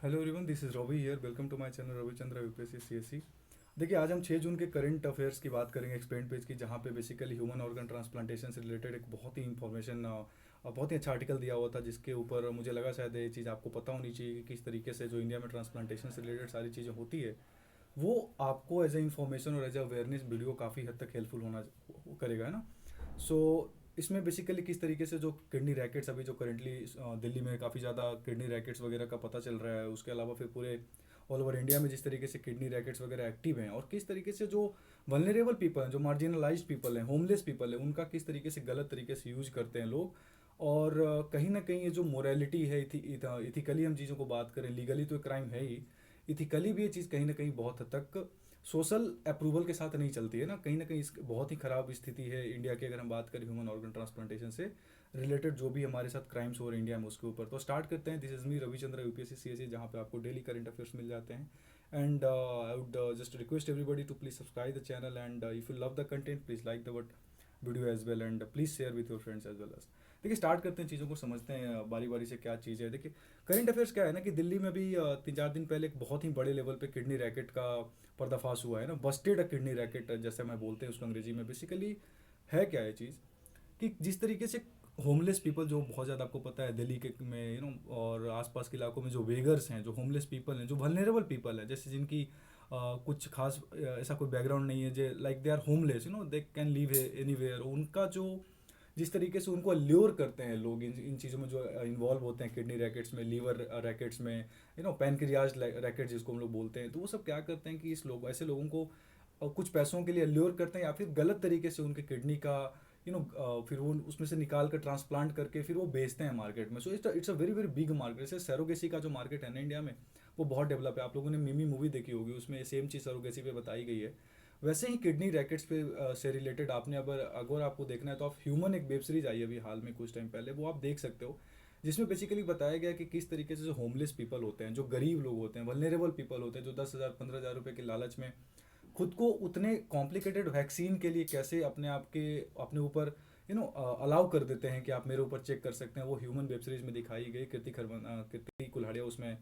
Hello everyone, this is Ravi here. Welcome to my channel Ravichandra UPSC CSC. देखिए, आज हम 6 जून के करंट अफेयर्स की बात करेंगे एक्सप्लेन पेज की, जहाँ पे बेसिकली ह्यूमन ऑर्गन ट्रांसप्लांटेशन से रिलेटेड एक बहुत ही इंफॉर्मेशन, बहुत ही अच्छा आर्टिकल दिया हुआ था, जिसके ऊपर मुझे लगा शायद ये चीज़ आपको पता होनी चाहिए कि किस तरीके से जो इंडिया में ट्रांसप्लांटेशन से रिलेटेड सारी चीज़ें होती है, वो आपको एज ए इन्फॉर्मेशन और एज ए अवेयरनेस वीडियो काफ़ी हद तक हेल्पफुल होना करेगा, है ना। सो इसमें बेसिकली किस तरीके से जो किडनी रैकेट्स अभी जो करेंटली दिल्ली में काफ़ी ज़्यादा किडनी रैकेट्स वगैरह का पता चल रहा है, उसके अलावा फिर पूरे ऑल ओवर इंडिया में जिस तरीके से किडनी रैकेट्स वगैरह एक्टिव हैं, और किस तरीके से जो वनरेबल पीपल हैं, जो मार्जिनलाइज्ड पीपल हैं, होमलेस पीपल हैं, उनका किस तरीके से गलत तरीके से यूज करते हैं लोग। और कहीं ना कहीं ये जो मोरालिटी है, इथिकली हम चीज़ों को बात करें, लीगली तो क्राइम है ही, इथिकली भी ये चीज़ कहीं ना कहीं बहुत हद तक सोशल अप्रूवल के साथ नहीं चलती है ना कहीं इस बहुत ही ख़राब स्थिति है इंडिया की, अगर हम बात करें ह्यूमन ऑर्गन ट्रांसप्लांटेशन से रिलेटेड जो भी हमारे साथ क्राइम्स हो रहे हैं इंडिया में उसके ऊपर। तो स्टार्ट करते हैं। This is me Ravichandra UPSC CSC, जहाँ पे आपको डेली करंट अफेयर्स मिल जाते हैं। And I would just request everybody to please subscribe the channel, and if you love the content please like the video as well, and please share with your friends as well as. देखिए, start करते हैं, चीज़ों को समझते हैं बारी बारी से क्या चीज़ है। देखिए, करंट अफेयर्स क्या है ना कि दिल्ली में भी 3-4 दिन पहले एक बहुत ही बड़े लेवल पे किडनी रैकेट का पर्दाफाश हुआ है ना, बस्टेड अ किडनी रैकेट जैसे मैं बोलते हैं उसको अंग्रेजी में। बेसिकली है क्या ये चीज़ कि जिस तरीके से होमलेस पीपल जो बहुत ज़्यादा आपको पता है दिल्ली के में और आसपास के इलाकों में जो वेगर्स हैं, जो होमलेस पीपल हैं, जो वल्नरेबल पीपल है, जैसे जिनकी कुछ खास ऐसा कोई बैकग्राउंड नहीं है, जो like they are homeless, they can live anywhere, उनका जो जिस तरीके से उनको अल्योर करते हैं लोग इन चीज़ों में जो इन्वॉल्व होते हैं, किडनी रैकेट्स में, लीवर रैकेट्स में, पैनक्रियाज रैकेट जिसको हम लोग बोलते हैं, तो वो सब क्या करते हैं कि इस लोग ऐसे लोगों को कुछ पैसों के लिए अल्योर करते हैं, या फिर गलत तरीके से उनके किडनी का फिर वो उसमें से निकाल कर ट्रांसप्लांट करके फिर वो बेचते हैं मार्केट में। So it's a very very big market. जैसे सैरोगेसी का जो मार्केट है ना इंडिया में, वो बहुत डेवलप है। आप लोगों ने मिमी मूवी देखी होगी, उसमें सेम चीज़ सैरोगेसी पे बताई गई है। वैसे ही किडनी रैकेट्स पे से रिलेटेड आपने अगर अगर आपको देखना है तो आप ह्यूमन, एक वेब सीरीज आई अभी हाल में कुछ टाइम पहले, वो आप देख सकते हो, जिसमें बेसिकली बताया गया कि किस तरीके से जो होमलेस पीपल होते हैं, जो गरीब लोग होते हैं, वल्नरेबल पीपल होते हैं, जो 10,000 15,000 रुपये के लालच में खुद को उतने कॉम्प्लिकेटेड वैक्सीन के लिए कैसे अपने ऊपर अलाउ कर देते हैं कि आप मेरे ऊपर चेक कर सकते हैं। वो ह्यूमन वेब सीरीज में दिखाई गई। कीर्ति कुल्हाड़िया उसमें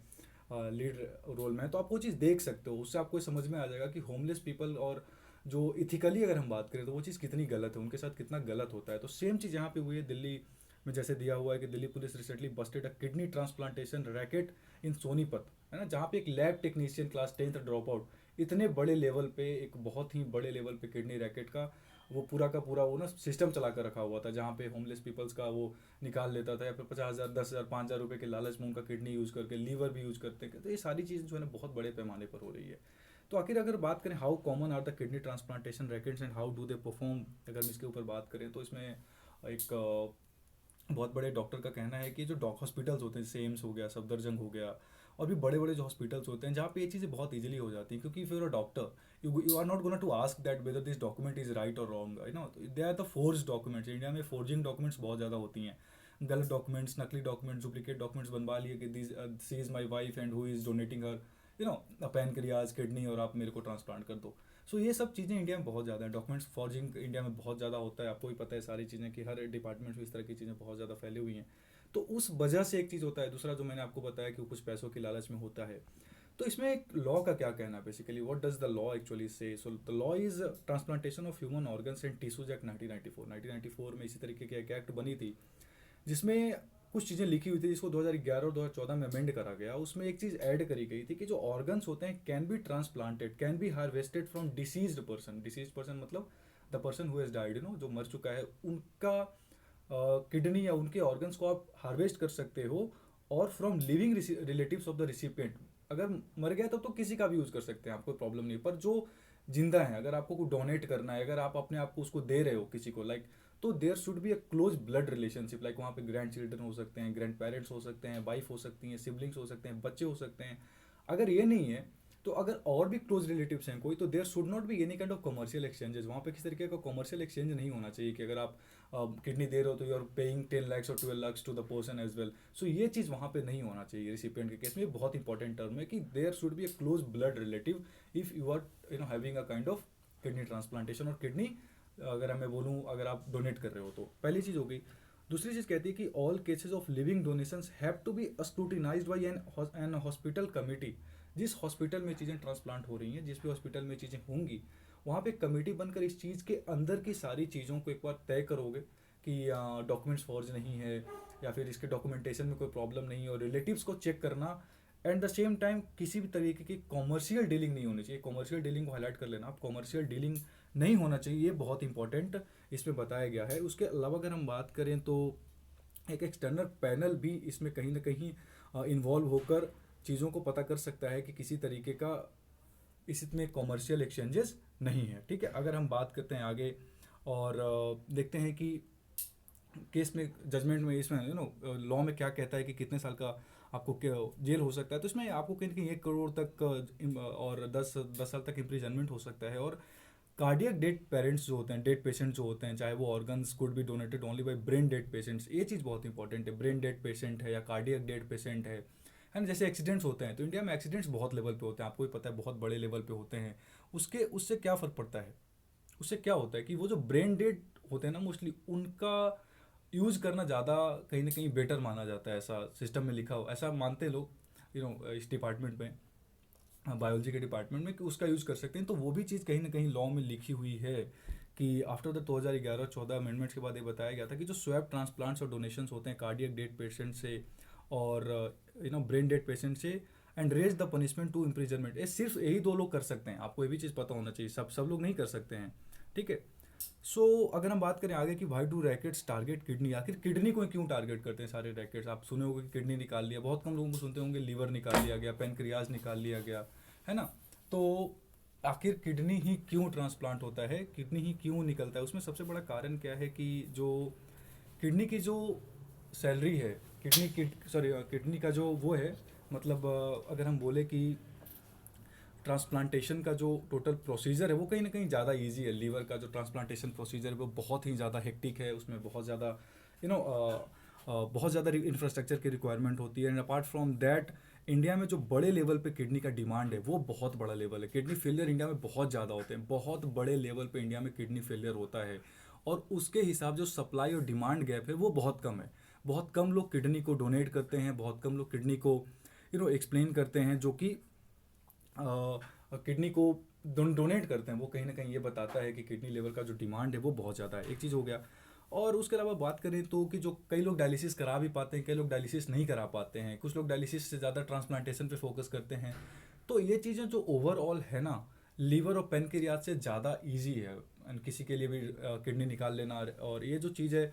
लीड रोल में है। तो आप वो चीज़ देख सकते हो, उससे आपको समझ में आ जाएगा कि होमलेस पीपल और जो इथिकली अगर हम बात करें तो वो चीज़ कितनी गलत है, उनके साथ कितना गलत होता है। तो सेम चीज़ यहाँ पे हुई है दिल्ली में, जैसे दिया हुआ है कि दिल्ली पुलिस रिसेंटली बस्टेड अ किडनी ट्रांसप्लांटेशन रैकेट इन सोनीपत, है ना, जहाँ पे एक lab technician class 10th drop out इतने बड़े लेवल पे, एक बहुत ही बड़े लेवल पे किडनी रैकेट का वो पूरा का पूरा वो ना सिस्टम चला कर रखा हुआ था, जहाँ पे होमलेस पीपल्स का वो निकाल लेता था, या फिर 50,000 10,000 5,000 रुपये के लालच में उनका किडनी यूज़ करके लीवर भी यूज़ करते हैं। तो ये सारी चीज़ें जो है ना बहुत बड़े पैमाने पर हो रही है। तो आखिर अगर बात करें how common are the kidney transplantation rackets and how do they perform, अगर हम इसके ऊपर बात करें तो इसमें एक बहुत बड़े डॉक्टर का कहना है कि जो हॉस्पिटल्स होते हैं, जैसे एम्स हो गया, सफदरजंग हो गया, और भी बड़े बड़े जो हॉस्पिटल्स होते हैं, जहाँ पे ये चीज़ें बहुत इजीली हो जाती हैं, क्योंकि फिर doctor you are not gonna to ask that whether this document is right और wrong, they are the forged documents. India में फोर्जिंग डॉक्यूमेंट्स बहुत ज़्यादा होती हैं, गलत डॉक्यूमेंट्स, नकली डॉक्यूमेंट्स, डुप्लीकेट डॉक्यूमेंट्स बनवा लिए कि this she is my wife and who is donating her pancreas kidney, और आप मेरे को ट्रांसप्लांट कर दो। सो ये सब चीज़ें इंडिया में बहुत ज़्यादा है। डॉक्यूमेंट्स फॉर्जिंग इंडिया में बहुत ज़्यादा होता है, आपको भी पता है सारी चीज़ें कि हर डिपार्टमेंट में इस तरह की चीज़ें बहुत ज़्यादा फैली हुई हैं। तो उस वजह से एक चीज़ होता है। दूसरा जो मैंने आपको बताया कि वो कुछ पैसों की लालच में होता है। तो इसमें एक लॉ का क्या कहना है, basically what does the law actually say. So the law is transplantation of human organs and tissues act 1994 में इसी तरीके की एक एक्ट बनी थी, जिसमें कुछ चीज़ें लिखी हुई थी, जिसको 2011 और 2014 में अमेंड करा गया। उसमें एक चीज़ ऐड करी गई थी कि जो ऑर्गन्स होते हैं can be transplanted, can be harvested from deceased person. Deceased person मतलब the person who has died, जो मर चुका है, उनका किडनी या उनके ऑर्गन्स को आप हार्वेस्ट कर सकते हो, और from living relatives of the recipient. अगर मर गया तो किसी का भी यूज़ कर सकते हैं, आपको प्रॉब्लम नहीं। पर जो जिंदा है, अगर आपको कुछ डोनेट करना है, अगर आप अपने आप को उसको दे रहे हो किसी को, लाइक, तो there should be a close blood relationship. Like वहाँ पे ग्रैंड चिल्ड्रन हो सकते हैं, ग्रैंड पेरेंट्स हो सकते हैं, वाइफ हो सकती हैं, सिबलिंग्स हो सकते हैं, बच्चे हो सकते हैं। अगर ये नहीं है तो अगर और भी क्लोज रिलेटिव्स हैं कोई, तो there should not be any kind of commercial exchanges. वहाँ पे किसी तरीके का कमर्शियल एक्सचेंज नहीं होना चाहिए कि अगर आप किडनी दे रहे हो तो यू आर पेइंग 10 lakhs और 12 lakhs to the person as well. So ये चीज़ वहाँ पे नहीं होना चाहिए रिसिपिएंट के केस में। ये बहुत इंपॉर्टेंट टर्म है कि there should be a close blood relative if you are having a kind of kidney transplantation, और किडनी अगर मैं बोलूँ अगर आप डोनेट कर रहे हो तो। पहली चीज़ हो गई। दूसरी चीज़ कहती है कि all cases of living donations have to be scrutinised by an hospital committee. जिस हॉस्पिटल में चीज़ें ट्रांसप्लांट हो रही हैं, जिस भी हॉस्पिटल में चीज़ें होंगी, वहाँ पे कमेटी बनकर इस चीज़ के अंदर की सारी चीज़ों को एक बार तय करोगे कि डॉक्यूमेंट्स फॉर्ज नहीं है, या फिर इसके डॉक्यूमेंटेशन में कोई प्रॉब्लम नहीं है, और रिलेटिव्स को चेक करना। एट द सेम टाइम किसी भी तरीके की कॉमर्शियल डीलिंग नहीं होनी चाहिए। कॉमर्शियल डीलिंग को हाईलाइट कर लेना आप, कॉमर्शियल डीलिंग नहीं होना चाहिए, ये बहुत इंपॉर्टेंट इसमें बताया गया है। उसके अलावा अगर हम बात करें तो एक एक्सटर्नल पैनल भी इसमें कहीं ना कहीं इन्वॉल्व होकर चीज़ों को पता कर सकता है कि किसी तरीके का इसमें कॉमर्शियल एक्सचेंजेस नहीं है। ठीक है, अगर हम बात करते हैं आगे और देखते हैं कि केस में, जजमेंट में, इसमें लॉ में क्या कहता है कि कितने साल का आपको जेल हो सकता है। तो इसमें आपको कहीं ना कहीं 1 करोड़ तक और 10 साल तक इम्प्रिजनमेंट हो सकता है। और कार्डियक डेड पेरेंट्स जो होते हैं, डेड पेशेंट जो होते हैं, चाहे वो organs could be donated only by brain dead patients, ये चीज़ बहुत इंपॉर्टेंट है। ब्रेन डेड पेशेंट है या कार्डियक डेड पेशेंट है ना। जैसे एक्सीडेंट्स होते हैं तो इंडिया में एक्सीडेंट्स बहुत लेवल पे होते हैं, आपको भी पता है, बहुत बड़े लेवल पे होते हैं। उससे क्या फ़र्क पड़ता है, उससे क्या होता है कि वो जो ब्रेन डेड होते हैं ना, मोस्टली उनका यूज़ करना ज़्यादा कहीं ना कहीं बेटर माना जाता है। ऐसा सिस्टम में लिखा हो, ऐसा मानते हैं लोग, इस डिपार्टमेंट में, बायोलॉजी के डिपार्टमेंट में, कि उसका यूज़ कर सकते हैं। तो वो भी चीज़ कहीं ना कहीं लॉ में लिखी हुई है कि आफ्टर द 2011-14 अमेंडमेंट्स के बाद ये बताया गया था कि जो स्वैब ट्रांसप्लांट्स और डोनेशंस होते हैं कार्डियक डेड पेशेंट से और ब्रेन डेड पेशेंट से, and raise the punishment to imprisonment, ये सिर्फ यही 2 लोग कर सकते हैं। आपको ये भी चीज़ पता होना चाहिए, सब लोग नहीं कर सकते हैं। ठीक है। सो अगर हम बात करें आगे कि why do rackets target kidney, आखिर किडनी को क्यों टारगेट करते हैं सारे रैकेट्स। आप सुने होंगे कि किडनी निकाल लिया, बहुत कम लोगों को सुनते होंगे लीवर निकाल लिया गया, पेनक्रियाज निकाल लिया गया, है ना। तो आखिर किडनी ही क्यों ट्रांसप्लांट होता है, किडनी ही क्यों निकलता है, उसमें सबसे बड़ा कारण क्या है कि जो किडनी की जो सैलरी है, किडनी का जो वो है, मतलब अगर हम बोले कि ट्रांसप्लांटेशन का जो टोटल प्रोसीजर है वो कहीं ना कहीं ज़्यादा इजी है। लीवर का जो ट्रांसप्लांटेशन प्रोसीजर है वो बहुत ही ज़्यादा हेक्टिक है, उसमें बहुत ज़्यादा बहुत ज़्यादा इंफ्रास्ट्रक्चर की रिक्वायरमेंट होती है। And apart from that, India में जो बड़े लेवल पे किडनी का डिमांड है वो बहुत बड़ा लेवल है। किडनी फेलियर इंडिया में बहुत ज़्यादा होते हैं, बहुत बड़े लेवल पे इंडिया में किडनी फेलियर होता है। और उसके हिसाब जो सप्लाई और डिमांड गैप है वो बहुत कम है। बहुत कम लोग किडनी को डोनेट करते हैं, बहुत कम लोग किडनी को एक्सप्लेन करते हैं, जो कि किडनी को डोनेट करते हैं। वो कहीं ना कहीं ये बताता है कि किडनी लेवल का जो डिमांड है वो बहुत ज़्यादा है। एक चीज़ हो गया। और उसके अलावा बात करें तो कि जो कई लोग डायलिसिस करा भी पाते हैं, कई लोग डायलिसिस नहीं करा पाते हैं, कुछ लोग डायलिसिस से ज़्यादा ट्रांसप्लांटेशन पे फोकस करते हैं। तो ये चीज़ें जो ओवरऑल है ना, लीवर और पेनक्रियाज से ज़्यादा ईजी है किसी के लिए भी किडनी निकाल लेना। और ये जो चीज़ है,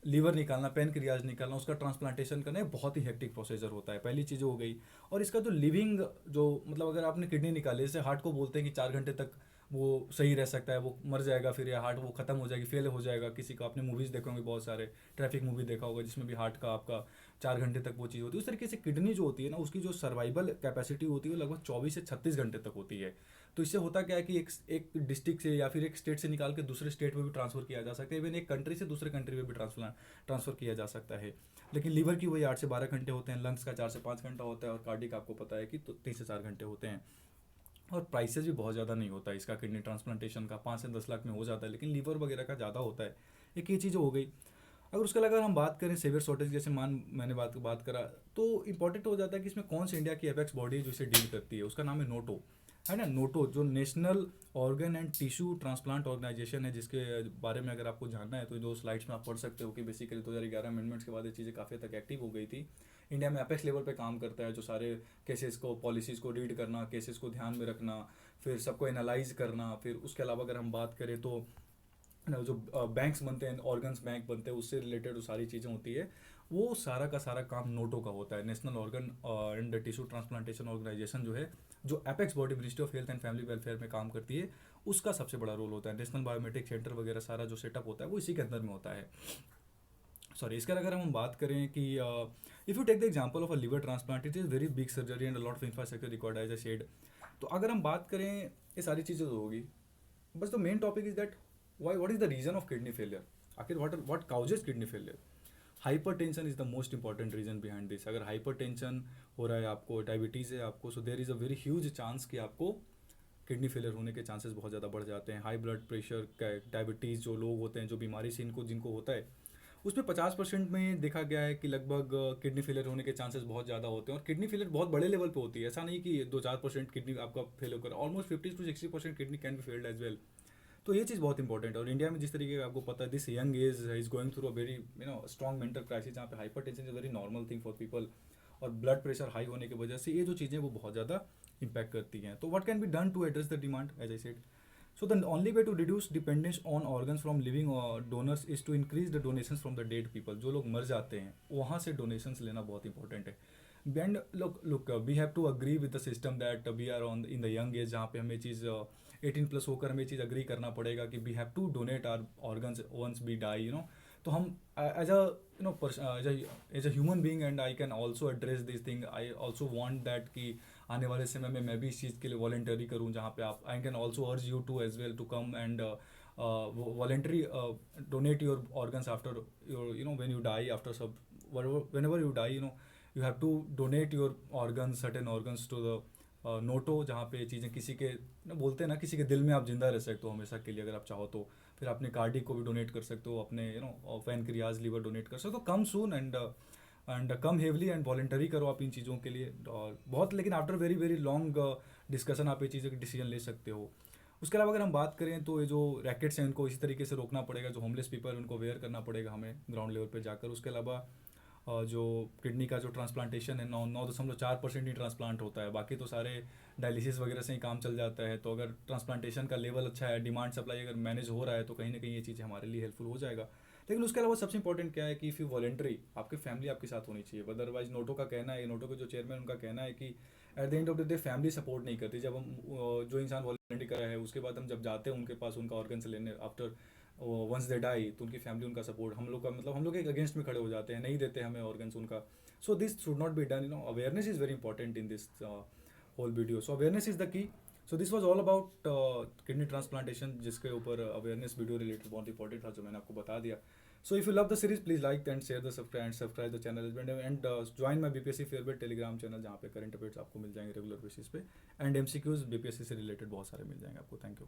लीवर निकालना, पेनक्रियाज निकालना, उसका ट्रांसप्लांटेशन करना बहुत ही हेक्टिक प्रोसीजर होता है। पहली चीज़ हो गई। और इसका जो लिविंग, जो मतलब अगर आपने किडनी निकाली, जैसे हार्ट को बोलते हैं कि 4 घंटे तक वो सही रह सकता है, वो मर जाएगा फिर, या हार्ट वो खत्म हो जाएगी, फेल हो जाएगा। किसी का आपने मूवीज़ देखे होंगे, बहुत सारे ट्रैफिक मूवी देखा होगा जिसमें भी हार्ट का आपका 4 घंटे तक वो चीज़ होती है। उस तरीके से किडनी जो होती है ना, उसकी जो सर्वाइवल कैपेसिटी होती है वो लगभग 24 से 36 घंटे तक होती है। तो इससे होता क्या है कि एक डिस्ट्रिक्ट से या फिर एक स्टेट से निकाल के दूसरे स्टेट में भी ट्रांसफर किया जा सकता है, इवन एक कंट्री से दूसरे कंट्री में भी ट्रांसफर किया जा सकता है। लेकिन लीवर की वही 8 से 12 घंटे होते हैं, लंग्स का 4 से 5 घंटा होता है, और कार्डिक आपको पता है कि 3 से 4 घंटे होते हैं। और प्राइसेस भी बहुत ज़्यादा नहीं होता है इसका, किडनी ट्रांसप्लांटेशन का 5 से 10 लाख में हो जाता है, लेकिन लीवर वगैरह का ज़्यादा होता है। एक ये चीज़ हो गई। अगर उसके अलावा हम बात करें सेवियर शॉर्टेज, जैसे मैंने बात करा, तो इंपॉर्टेंट हो जाता है कि इसमें कौन सी इंडिया की एपेक्स बॉडी है जो इसे डील करती है। उसका नाम है नोटो, है ना। नोटो जो national organ and tissue transplant organisation है, जिसके बारे में अगर आपको जानना है तो 2 स्लाइड्स में आप पढ़ सकते हो कि बेसिकली 2011 अमेंडमेंट्स के बाद ये चीज़ें काफ़ी तक एक्टिव हो गई थी। इंडिया में एपेक्स लेवल पे काम करता है, जो सारे केसेस को, पॉलिसीज़ को रीड करना, केसेस को ध्यान में रखना, फिर सबको एनालाइज करना। फिर उसके अलावा अगर हम बात करें तो जो बैंक्स बनते हैं, ऑर्गन्स बैंक बनते हैं, उससे रिलेटेड जो सारी चीज़ें होती है, वो सारा का सारा काम नोटो का होता है। National organ and tissue transplantation organisation जो है, जो apex body ministry of health and family welfare में काम करती है, उसका सबसे बड़ा रोल होता है। नेशनल बायोमेट्रिक सेंटर वगैरह सारा जो सेटअप होता है वो इसी के अंदर में होता है। सॉरी, इसके अगर हम बात करें कि if you take the example of a liver transplant, it is very big surgery and a lot of infrastructure required as a shed. तो अगर हम बात करें, ये सारी चीज़ें तो होगी, बस the main topic is that why, what is the reason of kidney failure. आखिर what causes kidney failure. Hypertension is the most important reason behind this. अगर हाइपरटेंशन हो रहा है आपको, डायबिटीज़ है आपको, so there is a very huge chance कि आपको किडनी फेलियर होने के चांसेस बहुत ज़्यादा बढ़ जाते हैं। हाई ब्लड प्रेशर, डायबिटीज़ जो लोग होते हैं, जो बीमारी से जिनको होता है, उसमें 50% में देखा गया है कि लगभग किडनी फेलियर होने के चांसेस बहुत ज़्यादा होते हैं, और किडनी फेलियर बहुत बड़े लेवल पे होती है, ऐसा नहीं कि 2-4% किडनी आपका फेल होकर, almost 50 to 60% kidney can be failed as well. तो ये चीज़ बहुत इंपॉर्टेंट है। और इंडिया में जिस तरीके का आपको पता है, this young age is going through a very strong mental crisis, जहाँ पे hyper tension is very normal thing for people, और ब्लड प्रेशर हाई होने की वजह से ये जो चीज़ें वो बहुत ज़्यादा इम्पैक्ट करती हैं। तो what can be done to address the demand, as I said? So the only way to reduce dependence on organs from living donors is to increase the donations from the dead people. जो लोग मर जाते हैं वहाँ से donations लेना बहुत important है। And look, we have to agree with the system that we are on in the young age, जहाँ पे हमें चीज़ 18+ होकर हमें चीज़ agree करना पड़ेगा कि we have to donate our organs once we die, you know। तो हम as a as a human being, and I can also address this thing, I also want that कि आने वाले समय में मैं भी इस चीज़ के लिए वॉलेंटरी करूँ, जहाँ पे आप, I can also urge you to as well to come and voluntary donate your organs after your, when you die, after सब whenever you die, you have to donate your organs, certain organs to the Noto, जहाँ पे चीज़ें किसी के बोलते हैं ना, किसी के दिल में आप जिंदा रह सकते हो हमेशा के लिए अगर आप चाहो तो। फिर अपने कार्डिक को भी डोनेट कर सकते हो, अपने पैनक्रियाज लीवर डोनेट कर सकते हो। Come soon and come heavily and voluntary करो आप इन चीज़ों के लिए। और बहुत, लेकिन after very very long discussion आप ये चीज़ें डिसीजन ले सकते हो। उसके अलावा अगर हम बात करें तो ये जो रैकेट्स हैं इनको इसी तरीके से रोकना पड़ेगा, जो होमलेस पीपल उनको अवेयर करना पड़ेगा हमें ग्राउंड लेवल पे जाकर। उसके अलावा जो किडनी का जो ट्रांसप्लांटेशन है, 9.4% ही ट्रांसप्लांट होता है, बाकी तो सारे डायलिसिस वगैरह से ही काम चल जाता है। तो अगर ट्रांसप्लांटेशन का लेवल अच्छा है, डिमांड सप्लाई अगर मैनेज हो रहा है, तो कहीं ना कहीं ये चीज़ें हमारे लिए हेल्पफुल हो जाएगा। लेकिन उसके अलावा सबसे इंपॉर्टेंट क्या है कि इफ़ यू वॉलेंट्री, आपकी फैमिली आपके साथ होनी चाहिए। अदरवाइज नोटो का कहना है, नोटो के जो चेयरमैन उनका कहना है कि at the end of the day family support नहीं करती। जब हम जो इंसान वॉलेंट्री करा है उसके बाद हम जब जाते हैं उनके पास उनका ऑर्गन से लेने, आफ्टर वंस दे डाई, तो उनकी फैमिली उनका सपोर्ट हम लोग का, मतलब हम लोग एक अगेंस्ट में खड़े हो जाते हैं, नहीं देते हमें ऑर्गन्स उनका। So this should not be done, awareness is very important in this whole video. So awareness is the key. So this was all about kidney transplantation, जिसके ऊपर अवेयरनेस वीडियो रिलेटेड बहुत इंपॉर्टेंट था, जो मैंने आपको बता दिया। So if you love the series, please like and share the subscribe the channel and join my BPSC favourite Telegram channel, जहाँ पे करंट अफेयर्स आपको मिल जाएंगे रेगुलर बेसिस पे, एंड MCQs BPSC से रिलेटेड बहुत सारे मिल जाएंगे आपको। Thank you.